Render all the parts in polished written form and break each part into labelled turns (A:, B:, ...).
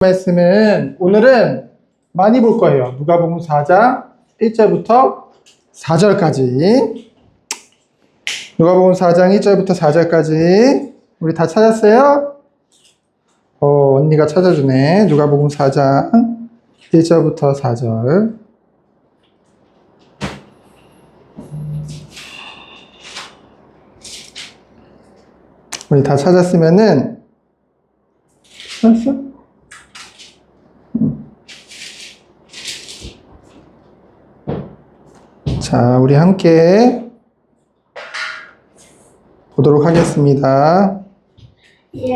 A: 말씀은 오늘은 많이 볼 거예요. 누가복음 4장 1절부터 4절까지. 누가복음 4장 1절부터 4절까지. 우리 다 찾았어요? 언니가 찾아주네. 누가복음 4장 1절부터 4절. 우리 다 찾았으면은 찾았어? 자, 우리 함께 보도록 하겠습니다.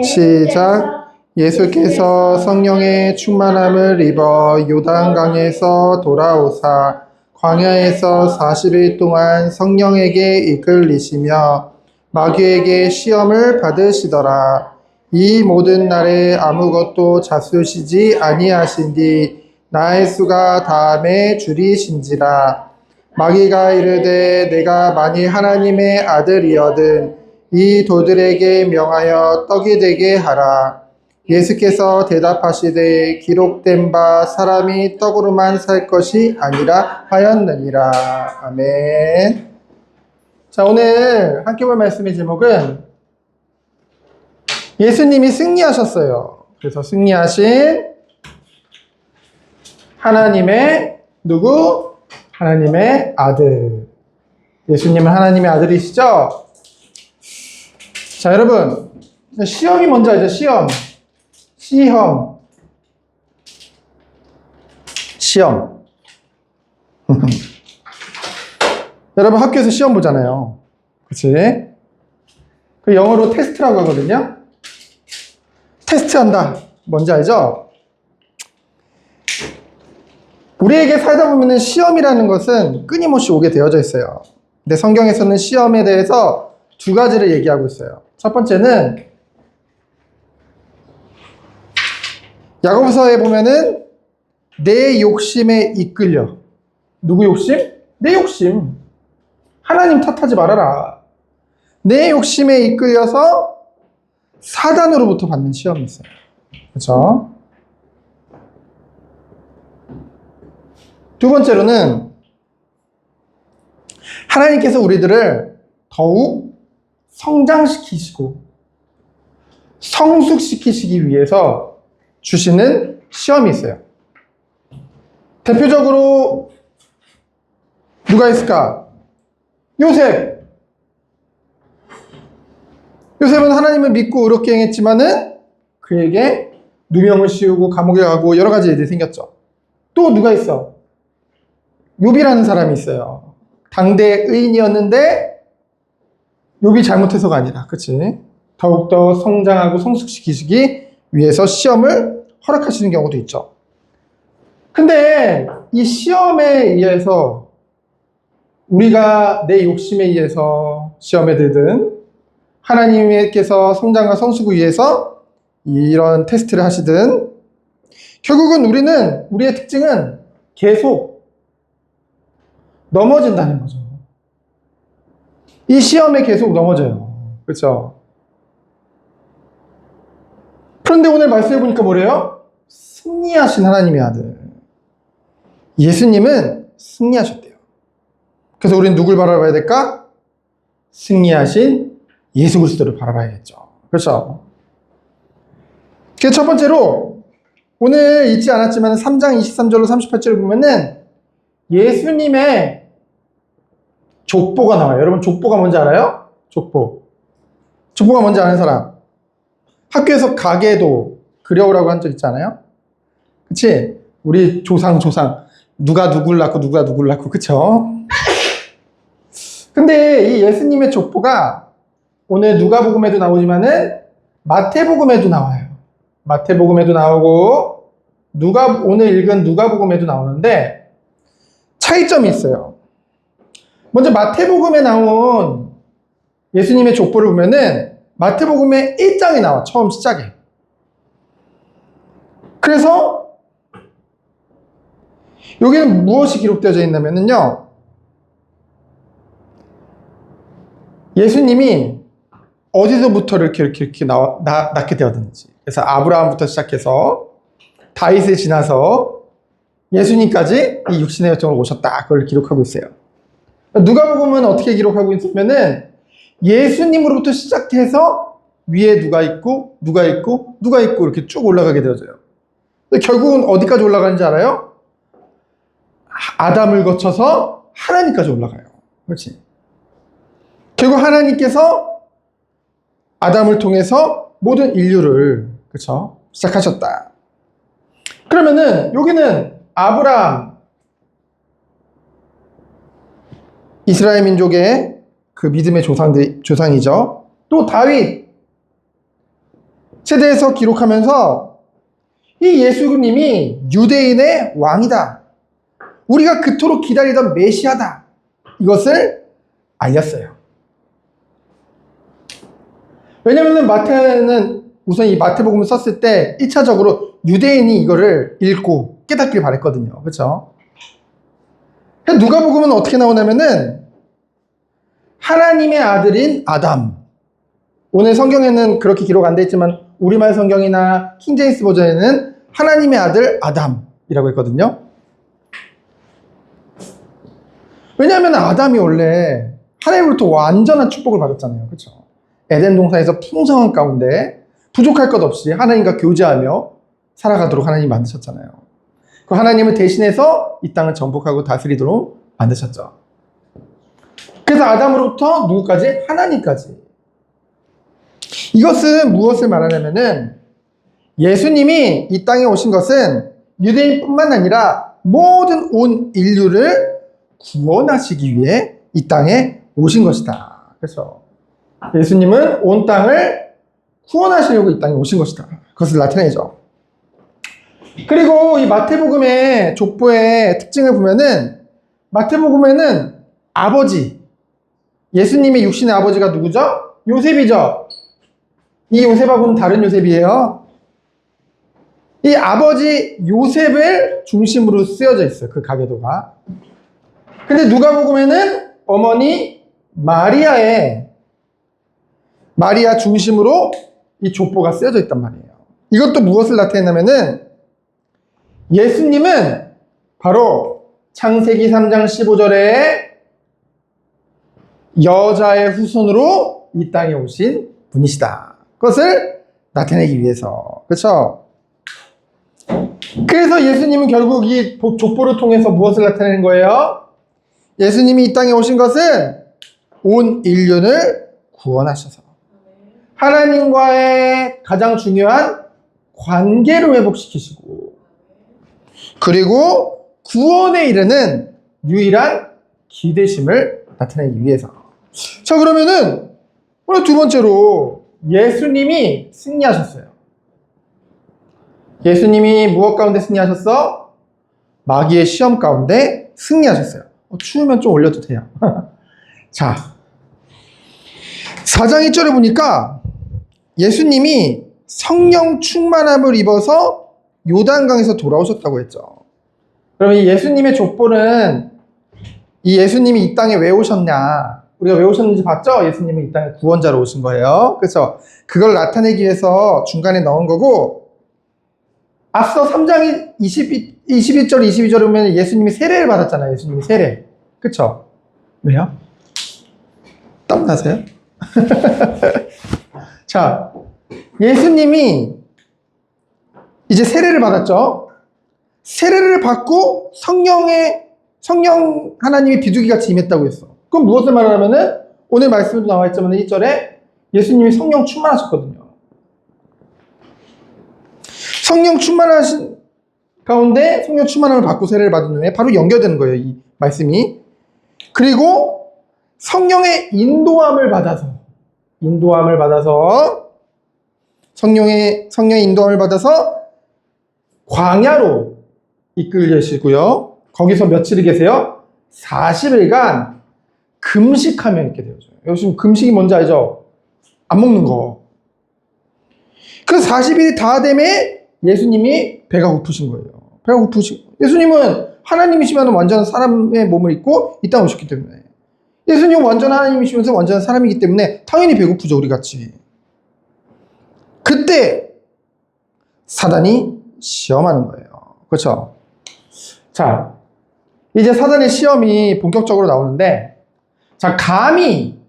A: 시작. 예수께서 성령의 충만함을 입어 요단강에서 돌아오사 광야에서 40일 동안 성령에게 이끌리시며 마귀에게 시험을 받으시더라. 이 모든 날에 아무것도 잡수시지 아니하신 뒤 나의 수가 다음에 줄이신지라. 마귀가 이르되 내가 만일 하나님의 아들이거든 이 돌들에게 명하여 떡이 되게 하라. 예수께서 대답하시되 기록된 바 사람이 떡으로만 살 것이 아니라 하였느니라. 아멘. 자, 오늘 함께 볼 말씀의 제목은 예수님이 승리하셨어요. 그래서 승리하신 하나님의 누구? 하나님의 아들. 예수님은 하나님의 아들이시죠? 자, 여러분, 시험이 뭔지 알죠? 시험. 여러분 학교에서 시험 보잖아요. 그치? 그 영어로 테스트라고 하거든요. 테스트한다. 뭔지 알죠? 우리에게 살다 보면 시험이라는 것은 끊임없이 오게 되어져 있어요. 근데 성경에서는 시험에 대해서 두 가지를 얘기하고 있어요. 첫 번째는 야고보서에 보면은 내 욕심에 이끌려. 누구 욕심? 내 욕심. 하나님 탓하지 말아라. 내 욕심에 이끌려서 사단으로부터 받는 시험이 있어요. 그렇죠? 두 번째로는 하나님께서 우리들을 더욱 성장시키시고 성숙시키시기 위해서 주시는 시험이 있어요. 대표적으로 누가 있을까? 요셉. 요셉은 하나님을 믿고 의롭게 행했지만은 그에게 누명을 씌우고 감옥에 가고 여러 가지 일들이 생겼죠. 또 누가 있어? 욥이라는 사람이 있어요. 당대 의인이었는데 욥이 잘못해서가 아니라, 그치? 더욱더 성장하고 성숙시키시기 위해서 시험을 허락하시는 경우도 있죠. 근데 이 시험에 의해서 우리가 내 욕심에 의해서 시험에 들든 하나님께서 성장과 성숙을 위해서 이런 테스트를 하시든 결국은 우리의 특징은 계속 넘어진다는 거죠. 이 시험에 계속 넘어져요. 그렇죠? 그런데 오늘 말씀해 보니까 뭐래요? 승리하신 하나님의 아들. 예수님은 승리하셨대요. 그래서 우리는 누굴 바라봐야 될까? 승리하신 예수 그리스도를 바라봐야겠죠. 그렇죠? 그래서 첫 번째로 오늘 읽지 않았지만 3장 23절로 38절을 보면은 예수님의 족보가 나와요. 여러분 족보가 뭔지 알아요? 족보가 뭔지 아는 사람? 학교에서 가계도 그려오라고 한 적 있잖아요. 그치? 우리 조상 누가 누굴 낳고 그쵸? 근데 이 예수님의 족보가 오늘 누가복음에도 나오지만은 마태복음에도 나와요. 마태복음에도 나오고 오늘 읽은 누가복음에도 나오는데 차이점이 있어요. 먼저 마태복음에 나온 예수님의 족보를 보면은 마태복음의 1장이 나와. 처음 시작에. 그래서 여기는 무엇이 기록되어져 있냐면요. 예수님이 어디서부터 이렇게 낳게 되었는지. 그래서 아브라함부터 시작해서 다윗을 지나서 예수님까지 이 육신의 여정을 오셨다. 그걸 기록하고 있어요. 누가복음은 어떻게 기록하고 있으면은 예수님으로부터 시작해서 위에 누가 있고 누가 있고 누가 있고 이렇게 쭉 올라가게 되어져요. 결국은 어디까지 올라가는지 알아요? 아담을 거쳐서 하나님까지 올라가요. 그렇지? 결국 하나님께서 아담을 통해서 모든 인류를 그렇죠? 시작하셨다. 그러면은 여기는 아브라함, 이스라엘 민족의 그 믿음의 조상이죠. 또 다윗 세대에서 기록하면서 이 예수님이 유대인의 왕이다. 우리가 그토록 기다리던 메시아다. 이것을 알렸어요. 왜냐면은 마태는 우선 이 마태복음을 썼을 때 1차적으로 유대인이 이거를 읽고 깨닫길 바랬거든요. 그렇죠? 누가복음은 어떻게 나오냐면은 하나님의 아들인 아담. 오늘 성경에는 그렇게 기록 안 돼 있지만 우리말 성경이나 킹제임스 버전에는 하나님의 아들 아담이라고 했거든요. 왜냐하면 아담이 원래 하나님으로부터 완전한 축복을 받았잖아요. 그렇죠? 에덴 동산에서 풍성한 가운데 부족할 것 없이 하나님과 교제하며 살아가도록 하나님이 만드셨잖아요. 그 하나님을 대신해서 이 땅을 정복하고 다스리도록 만드셨죠. 그래서 아담으로부터 누구까지? 하나님까지. 이것은 무엇을 말하냐면은 예수님이 이 땅에 오신 것은 유대인뿐만 아니라 모든 온 인류를 구원하시기 위해 이 땅에 오신 것이다. 그래서 예수님은 온 땅을 구원하시려고 이 땅에 오신 것이다. 그것을 나타내죠. 그리고 이 마태복음의 족보의 특징을 보면은 마태복음에는 아버지, 예수님의 육신의 아버지가 누구죠? 요셉이죠. 이 요셉하고는 다른 요셉이에요. 이 아버지 요셉을 중심으로 쓰여져 있어요. 그 가계도가. 근데 누가복음에는 어머니 마리아 중심으로 이 족보가 쓰여져 있단 말이에요. 이것도 무엇을 나타내냐면은 예수님은 바로 창세기 3장 15절에 여자의 후손으로 이 땅에 오신 분이시다. 그것을 나타내기 위해서. 그렇죠? 그래서 예수님은 결국 이 족보를 통해서 무엇을 나타내는 거예요? 예수님이 이 땅에 오신 것은 온 인류를 구원하셔서 하나님과의 가장 중요한 관계를 회복시키시고 그리고 구원에 이르는 유일한 기대심을 나타내기 위해서. 자, 그러면은 오늘 두 번째로 예수님이 승리하셨어요. 예수님이 무엇 가운데 승리하셨어? 마귀의 시험 가운데 승리하셨어요. 추우면 좀 올려도 돼요. 자, 4장 1절에 보니까 예수님이 성령 충만함을 입어서 요단강에서 돌아오셨다고 했죠. 그럼 이 예수님의 족보는 이 예수님이 이 땅에 왜 오셨냐? 우리가 왜 오셨는지 봤죠? 예수님이 이 땅에 구원자로 오신 거예요. 그래서 그걸 나타내기 위해서 중간에 넣은 거고, 앞서 3장 21절, 22절에 보면 예수님이 세례를 받았잖아요. 예수님이 세례. 그쵸? 왜요? 땀 나세요? 자, 예수님이 이제 세례를 받았죠? 세례를 받고 성령 하나님이 비둘기같이 임했다고 했어. 그럼 무엇을 말하냐면은 오늘 말씀에도 나와 있지만 1절에 예수님이 성령 충만하셨거든요. 성령 충만하신 가운데 성령 충만함을 받고 세례를 받은 후에 바로 연결되는 거예요. 이 말씀이. 그리고 성령의 인도함을 받아서 성령의 인도함을 받아서 광야로 이끌리시고요. 거기서 며칠을 계세요? 40일간 금식하며 있게 되어져요. 요즘 금식이 뭔지 알죠? 안 먹는 거. 그 40일이 다 되면 예수님이 배가 고프신 거예요. 예수님은 하나님이시면 완전한 사람의 몸을 입고 이 땅에 오셨기 때문에. 예수님은 완전한 하나님이시면서 완전한 사람이기 때문에 당연히 배고프죠, 우리 같이. 그때 사단이 시험하는 거예요. 그렇죠? 자, 이제 사단의 시험이 본격적으로 나오는데, 자, 감히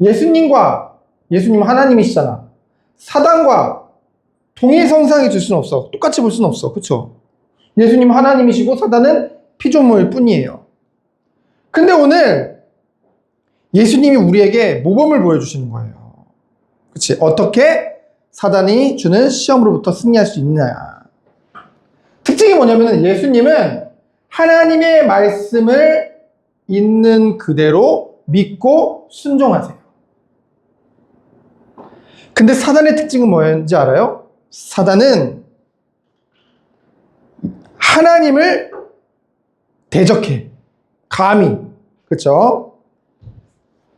A: 예수님 하나님이시잖아. 사단과 동일선상에 둘 수는 없어. 똑같이 볼 수는 없어. 그렇죠? 예수님 하나님이시고 사단은 피조물 뿐이에요. 근데 오늘 예수님이 우리에게 모범을 보여주시는 거예요. 그치? 어떻게 사단이 주는 시험으로부터 승리할 수 있느냐. 특징이 뭐냐면 예수님은 하나님의 말씀을 있는 그대로 믿고 순종하세요. 근데 사단의 특징은 뭐였는지 알아요? 사단은 하나님을 대적해. 감히. 그렇죠?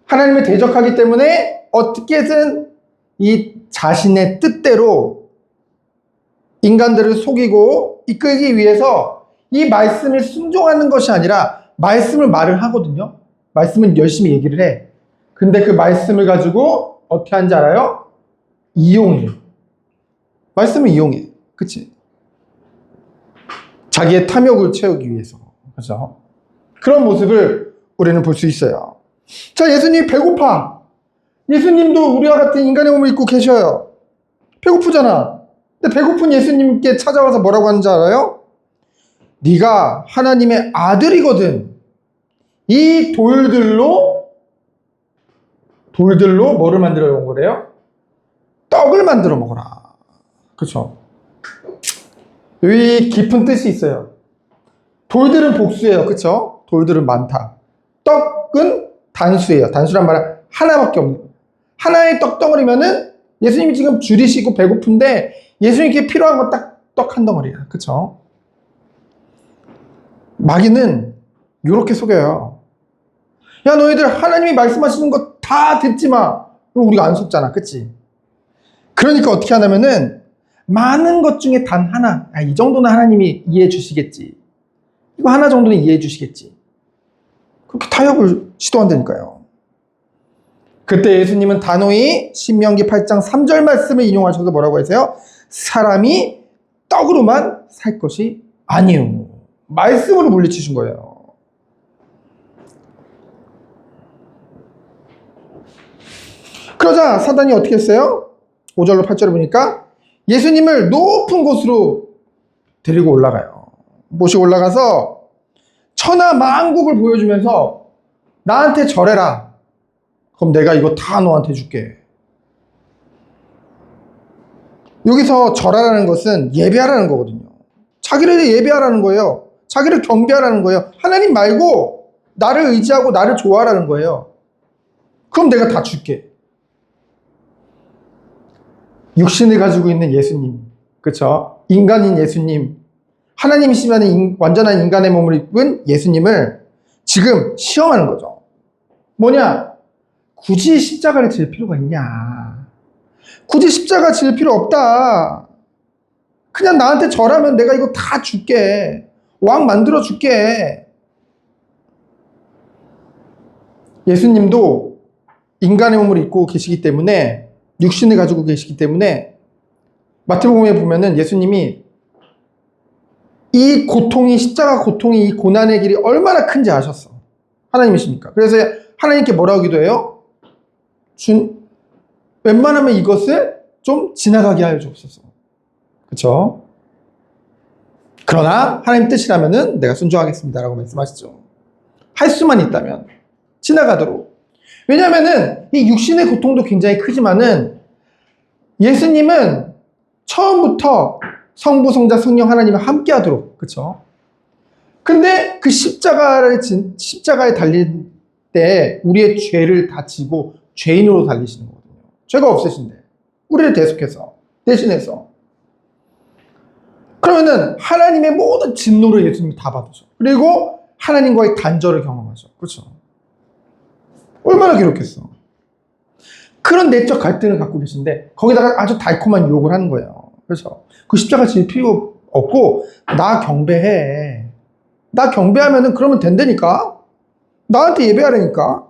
A: 하나님을 대적하기 때문에 어떻게든 이 자신의 뜻대로 인간들을 속이고 이끌기 위해서 이 말씀을 순종하는 것이 아니라 말씀을 말을 하거든요. 말씀은 열심히 얘기를 해. 근데 그 말씀을 가지고 어떻게 하는지 알아요? 이용해. 말씀을 이용해. 그치? 자기의 탐욕을 채우기 위해서. 그죠? 그런 모습을 우리는 볼 수 있어요. 자, 예수님 배고파. 예수님도 우리와 같은 인간의 몸을 입고 계셔요. 배고프잖아. 근데 배고픈 예수님께 찾아와서 뭐라고 하는지 알아요? 네가 하나님의 아들이거든. 이 돌들로 뭐를 만들어 온 거래요? 떡을 만들어 먹어라. 그렇죠? 여기 깊은 뜻이 있어요. 돌들은 복수예요. 그렇죠? 돌들은 많다. 떡은 단수예요. 단수란 말은 하나밖에 없는 거예요. 하나의 떡덩어리면은 예수님이 지금 줄이시고 배고픈데 예수님께 필요한 건 딱 떡 한 덩어리야. 그렇죠? 마귀는 이렇게 속여요. 야, 너희들 하나님이 말씀하시는 거 다 듣지 마. 그럼 우리가 안 속잖아. 그치? 그러니까 어떻게 하냐면은 많은 것 중에 단 하나, 이 정도는 하나님이 이해해 주시겠지. 이거 하나 정도는 이해해 주시겠지. 그렇게 타협을 시도한다니까요. 그때 예수님은 단호히 신명기 8장 3절 말씀을 인용하셔서 뭐라고 하세요? 사람이 떡으로만 살 것이 아니요. 말씀으로 물리치신 거예요. 그러자 사단이 어떻게 했어요? 5절로 8절을 보니까 예수님을 높은 곳으로 데리고 올라가요. 모시고 올라가서 천하 만국을 보여주면서 나한테 절해라. 그럼 내가 이거 다 너한테 줄게. 여기서 절하라는 것은 예배하라는 거거든요. 자기를 예배하라는 거예요. 자기를 경배하라는 거예요. 하나님 말고 나를 의지하고 나를 좋아하라는 거예요. 그럼 내가 다 줄게. 육신을 가지고 있는 예수님, 그렇죠? 인간인 예수님, 하나님이시면 완전한 인간의 몸을 입은 예수님을 지금 시험하는 거죠. 뭐냐? 굳이 십자가를 질 필요가 있냐? 굳이 십자가 질 필요 없다. 그냥 나한테 절하면 내가 이거 다 줄게. 왕 만들어 줄게. 예수님도 인간의 몸을 입고 계시기 때문에 육신을 가지고 계시기 때문에 마태복음에 보면은 예수님이 이 고통이 십자가 고통이 이 고난의 길이 얼마나 큰지 아셨어. 하나님이시니까. 그래서 하나님께 뭐라고 기도해요? 웬만하면 이것을 좀 지나가게 하여 주옵소서. 그렇죠? 그러나 하나님 뜻이라면은 내가 순종하겠습니다라고 말씀하시죠. 할 수만 있다면 지나가도록. 왜냐면은 이 육신의 고통도 굉장히 크지만은 예수님은 처음부터 성부, 성자, 성령 하나님과 함께 하도록. 그렇죠? 근데 그 십자가에 달릴 때 우리의 죄를 다 지고 죄인으로 달리시는 거거든요. 죄가 없으신데 우리를 대신해서 그러면은 하나님의 모든 진노를 예수님이 다 받으셔. 그리고 하나님과의 단절을 경험하죠. 그렇죠? 얼마나 괴롭겠어. 그런 내적 갈등을 갖고 계신데 거기다가 아주 달콤한 유혹을 하는 거예요. 그렇죠? 그 십자가 질 필요 없고 나 경배해. 나 경배하면은 그러면 된다니까. 나한테 예배하라니까.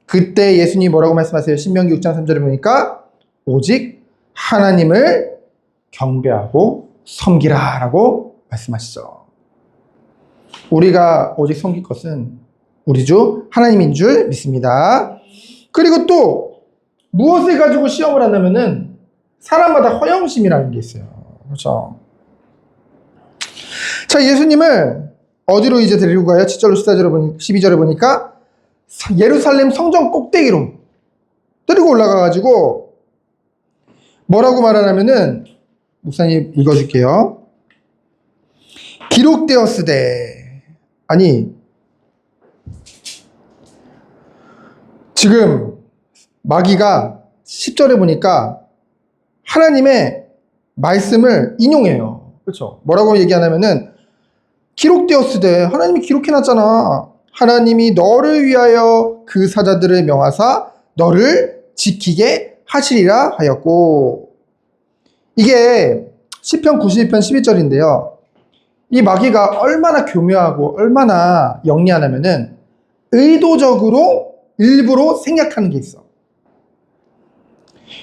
A: 그때 예수님이 뭐라고 말씀하세요? 신명기 6장 3절에 보니까 오직 하나님을 경배하고 섬기라 라고 말씀하시죠. 우리가 오직 섬길 것은 우리 주 하나님인 줄 믿습니다. 그리고 또 무엇을 가지고 시험을 한다면은 사람마다 허영심이라는 게 있어요. 그렇죠? 자, 예수님을 어디로 이제 데리고 가요? 7절로 12절에 보니까 예루살렘 성전 꼭대기로 데리고 올라가가지고 뭐라고 말하냐면은 목사님 읽어줄게요. 기록되었으되, 아니 지금 마귀가 10절에 보니까 하나님의 말씀을 인용해요. 그렇죠? 뭐라고 얘기하냐면은 기록되었으되, 하나님이 기록해놨잖아. 하나님이 너를 위하여 그 사자들을 명하사 너를 지키게 하시리라 하였고, 이게 시편 92편 12절인데요. 이 마귀가 얼마나 교묘하고 얼마나 영리하냐면은 의도적으로 일부러 생략하는 게 있어.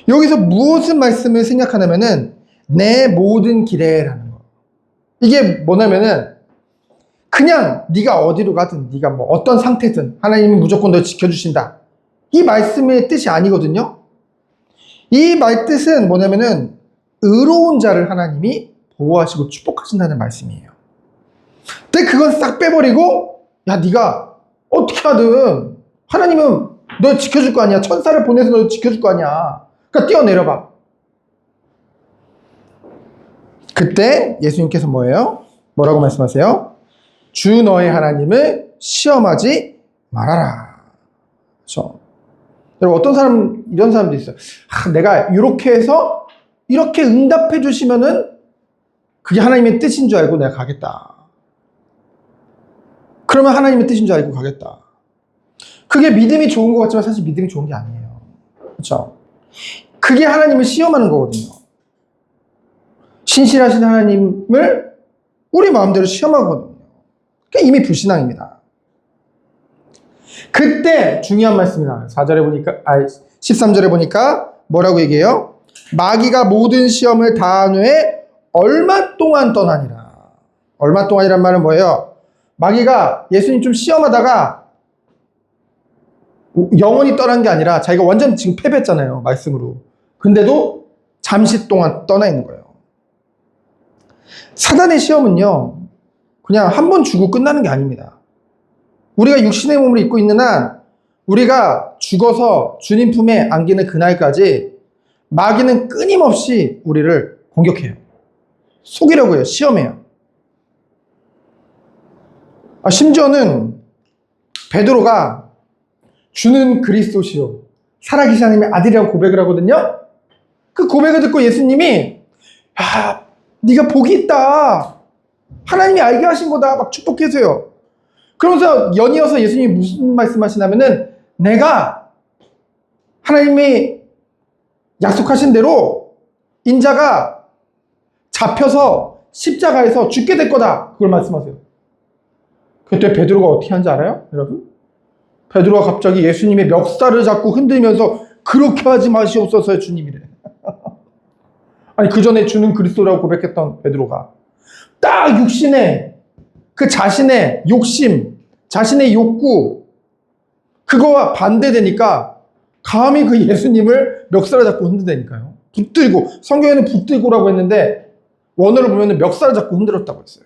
A: 여기서 무슨 말씀을 생략하냐면은 내 모든 길에라는 거. 이게 뭐냐면은 그냥 네가 어디로 가든 네가 뭐 어떤 상태든 하나님이 무조건 널 지켜주신다, 이 말씀의 뜻이 아니거든요. 이 말 뜻은 뭐냐면은 의로운 자를 하나님이 보호하시고 축복하신다는 말씀이에요. 근데 그건 싹 빼버리고, 야 네가 어떻게 하든 하나님은 널 지켜줄 거 아니야. 천사를 보내서 널 지켜줄 거 아니야. 그러니까 뛰어내려봐. 그때 예수님께서 뭐예요? 뭐라고 말씀하세요? 주 너의 하나님을 시험하지 말아라. 그렇죠? 여러분, 어떤 사람, 이런 사람도 있어요. 내가 이렇게 해서 이렇게 응답해 주시면은 그게 하나님의 뜻인 줄 알고 내가 가겠다. 그러면 하나님의 뜻인 줄 알고 가겠다. 그게 믿음이 좋은 것 같지만 사실 믿음이 좋은 게 아니에요. 그렇죠? 그게 하나님을 시험하는 거거든요. 신실하신 하나님을 우리 마음대로 시험하거든요. 그게 이미 불신앙입니다. 그때 중요한 말씀이 나와요. 4절에 보니까, 13절에 보니까 뭐라고 얘기해요? 마귀가 모든 시험을 다한 후에 얼마 동안 떠나니라. 얼마 동안이란 말은 뭐예요? 마귀가 예수님 좀 시험하다가 영원히 떠난 게 아니라 자기가 완전 지금 패배했잖아요. 말씀으로. 근데도 잠시 동안 떠나 있는 거예요. 사단의 시험은요, 그냥 한 번 주고 끝나는 게 아닙니다. 우리가 육신의 몸을 입고 있는 한, 우리가 죽어서 주님 품에 안기는 그날까지 마귀는 끊임없이 우리를 공격해요. 속이려고 해요. 시험해요. 심지어는 베드로가 주는 그리스도시요 살아계신 하나님의 아들이라고 고백을 하거든요. 그 고백을 듣고 예수님이, 야, 네가 복이 있다, 하나님이 알게 하신 거다, 막 축복해서요. 그러면서 연이어서 예수님이 무슨 말씀하시냐면은 내가 하나님이 약속하신 대로 인자가 잡혀서 십자가에서 죽게 될 거다, 그걸 말씀하세요. 그때 베드로가 어떻게 한지 알아요? 여러분? 베드로가 갑자기 예수님의 멱살을 잡고 흔들면서 그렇게 하지 마시옵소서 주님이래. 아니, 그 전에 주는 그리스도라고 고백했던 베드로가 딱 육신의 그 자신의 욕심, 자신의 욕구, 그거와 반대되니까 감히 그 예수님을 멱살을 잡고 흔들다니까요. 붙들고, 성경에는 붙들고라고 했는데 원어를 보면 멱살을 잡고 흔들었다고 했어요.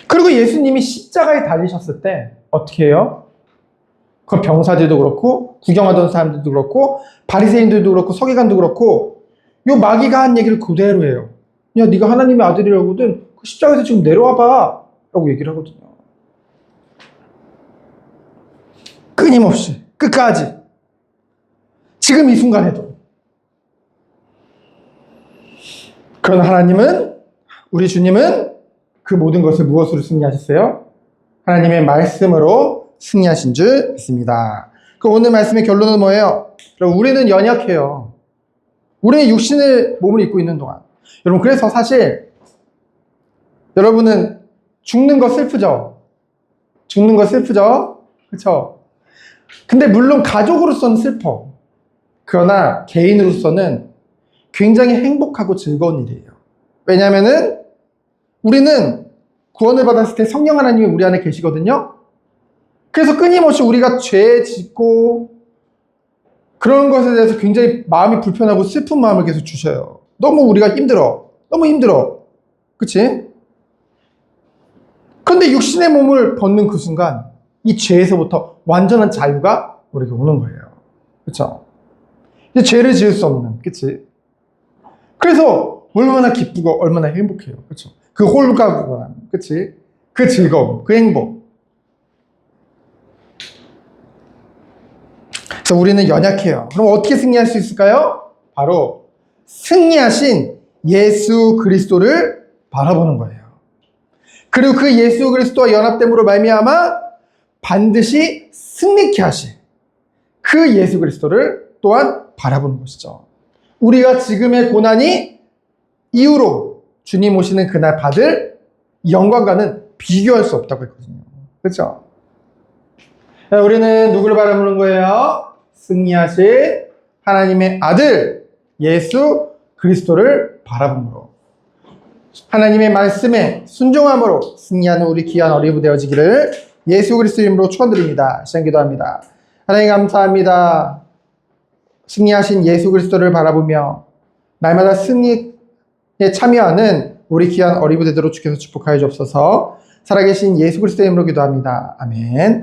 A: 그리고 예수님이 십자가에 달리셨을 때 어떻게 해요? 그 병사들도 그렇고 구경하던 사람들도 그렇고 바리새인들도 그렇고 서기관도 그렇고 요 마귀가 한 얘기를 그대로 해요. 야, 네가 하나님의 아들이라거든, 그 십자가에서 지금 내려와봐 라고 얘기를 하거든요. 끊임없이 끝까지, 지금 이 순간에도. 그런 하나님은, 우리 주님은 그 모든 것을 무엇으로 승리하셨어요? 하나님의 말씀으로 승리하신 줄 믿습니다. 그 오늘 말씀의 결론은 뭐예요? 여러분, 우리는 연약해요. 우리는 육신의 몸을 입고 있는 동안. 여러분, 그래서 사실 여러분은 죽는 거 슬프죠? 죽는 거 슬프죠? 그렇죠? 근데 물론 가족으로서는 슬퍼. 그러나 개인으로서는 굉장히 행복하고 즐거운 일이에요. 왜냐하면은 우리는 구원을 받았을 때 성령 하나님이 우리 안에 계시거든요. 그래서 끊임없이 우리가 죄 짓고 그런 것에 대해서 굉장히 마음이 불편하고 슬픈 마음을 계속 주셔요. 너무 우리가 힘들어. 너무 힘들어. 그치? 그런데 육신의 몸을 벗는 그 순간 이 죄에서부터 완전한 자유가 우리에게 오는 거예요. 그쵸? 이제 죄를 지을 수 없는, 그치? 그래서 얼마나 기쁘고 얼마나 행복해요. 그쵸? 그 홀가분함, 그치? 그 즐거움, 그 행복. 그래서 우리는 연약해요. 그럼 어떻게 승리할 수 있을까요? 바로 승리하신 예수 그리스도를 바라보는 거예요. 그리고 그 예수 그리스도와 연합됨으로 말미암아 반드시 승리케 하실 그 예수 그리스도를 또한 바라보는 것이죠. 우리가 지금의 고난이 이후로 주님 오시는 그날 받을 영광과는 비교할 수 없다고 했거든요. 그렇죠? 우리는 누구를 바라보는 거예요? 승리하신 하나님의 아들 예수 그리스도를 바라보므로 하나님의 말씀에 순종함으로 승리하는 우리 귀한 어린이 되어지기를 예수 그리스도 이름으로 축원드립니다. 시간 기도합니다. 하나님 감사합니다. 승리하신 예수 그리스도를 바라보며 날마다 승리에 참여하는 우리 귀한 어린이 되도록 주께서 축복하여 주옵소서. 살아계신 예수 그리스도 이름으로 기도합니다. 아멘.